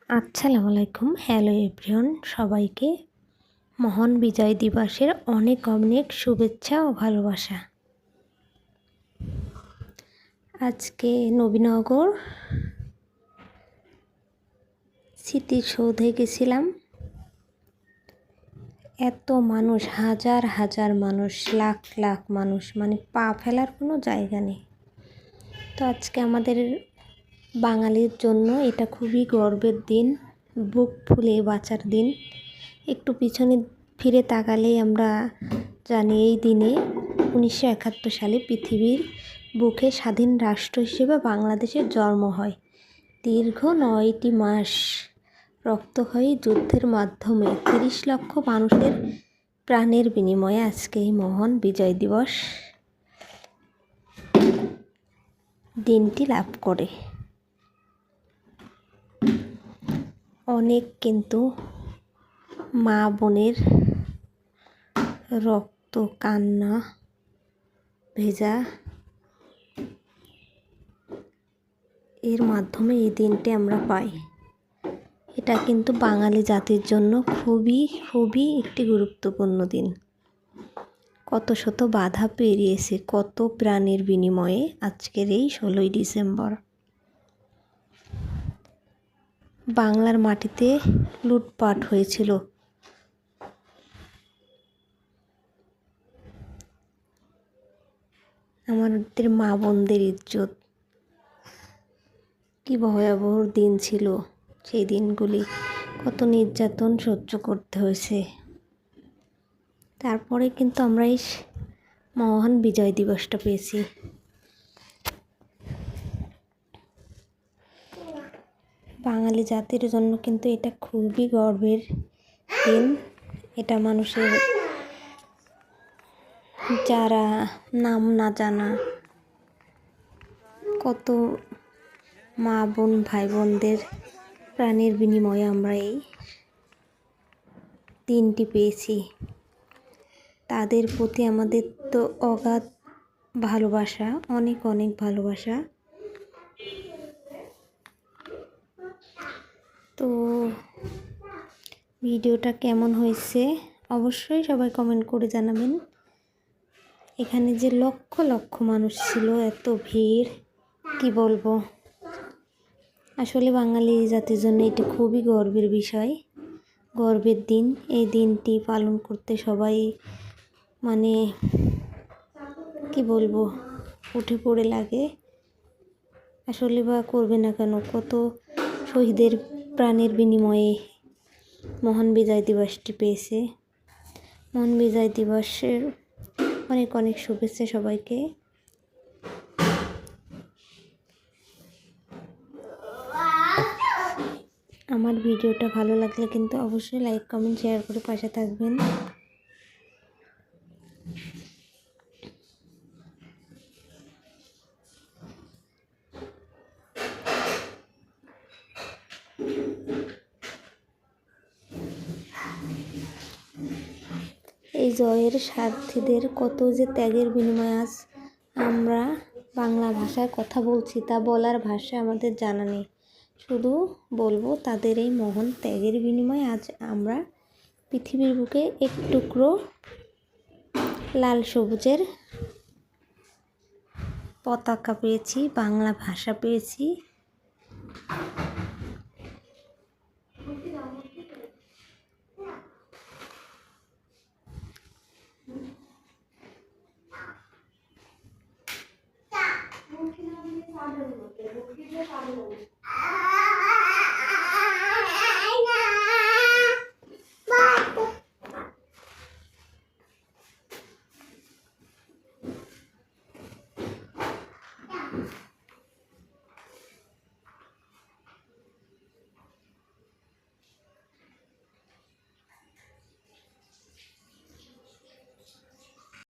আসসালামু আলাইকুম। Hello everyone, সবাইকে মহান বিজয় দিবসের অনেক অনেক শুভেচ্ছা ও ভালোবাসা। আজকে নবীনগর স্মৃতিসৌধে গেছিলাম। এত মানুষ, হাজার হাজার মানুষ, লাখ লাখ মানুষ, মানে পা ফেলার কোনো জায়গা নেই। তো আজকে আমাদের বাঙালির জন্য এটা খুবই গর্বের দিন, বুক ফুলে বাঁচার দিন। একটু পিছনে ফিরে তাকালেই আমরা জানি এই দিনে 1971 সালে পৃথিবীর বুকে স্বাধীন রাষ্ট্র হিসেবে বাংলাদেশের জন্ম হয়। দীর্ঘ 9টি মাস রক্তক্ষয়ী যুদ্ধের মাধ্যমে 30 লক্ষ মানুষের প্রাণের বিনিময়ে আজকে এই মহান বিজয় দিবস দিনটি লাভ করে। অনেক কিন্তু মা বোনের রক্ত, কান্না ভেজা এর মাধ্যমে এই দিনটি আমরা পাই। এটা কিন্তু বাঙালি জাতির জন্য খুবই খুবই একটি গুরুত্বপূর্ণ দিন। কত শত বাধা পেরিয়েছে, কত প্রাণের বিনিময়ে আজকের এই 16ই ডিসেম্বর বাংলার মাটিতে লুটপাট হয়েছিল। আমাদের মা বোনদের ইজ্জত, কী ভয়াবহ দিন ছিল সেই দিনগুলি, কত নির্যাতন সহ্য করতে হয়েছে। তারপরে কিন্তু আমরা এই মহান বিজয় দিবসটা পেয়েছি। বাঙালি জাতির জন্য কিন্তু এটা খুবই গর্বের দিন। এটা মানুষের, যারা নাম না জানা কত মা বোন ভাই বোনদের প্রাণের বিনিময়ে আমরা এই দিনটি পেয়েছি। তাদের প্রতি আমাদের তো অগাধ ভালোবাসা, অনেক অনেক ভালোবাসা। তো ভিডিওটা কেমন হয়েছে অবশ্যই সবাই কমেন্ট করে জানাবেন। এখানে যে লক্ষ লক্ষ মানুষ ছিল, এত ভিড়, কি বলবো। আসলে বাঙালি জাতির জন্য এটা খুবই গর্বের বিষয়, গর্বের দিন। এই দিনটি পালন করতে সবাই মানে কি বলবো, উঠে পড়ে লাগে। আসলে বা করবে না কেন, কত শহীদের প্রাণের বিনিময়ে মহান বিজয় দিবসটি পেয়েছে। মহান বিজয় দিবসের অনেক অনেক শুভেচ্ছা সবাইকে। আমার ভিডিওটা ভালো লাগলে কিন্তু অবশ্যই লাইক কমেন্ট শেয়ার করে পাশে থাকবেন। এই জয়ের সারথীদের কত যে ত্যাগের বিনিময়ে আজ আমরা বাংলা ভাষায় কথা বলছি, তা বলার ভাষা আমাদের জানা নেই। শুধু বলবো তাদের এই মহান ত্যাগের বিনিময়ে আজ আমরা পৃথিবীর বুকে এক টুকরো লাল সবুজের পতাকা পেয়েছি, বাংলা ভাষা পেয়েছি।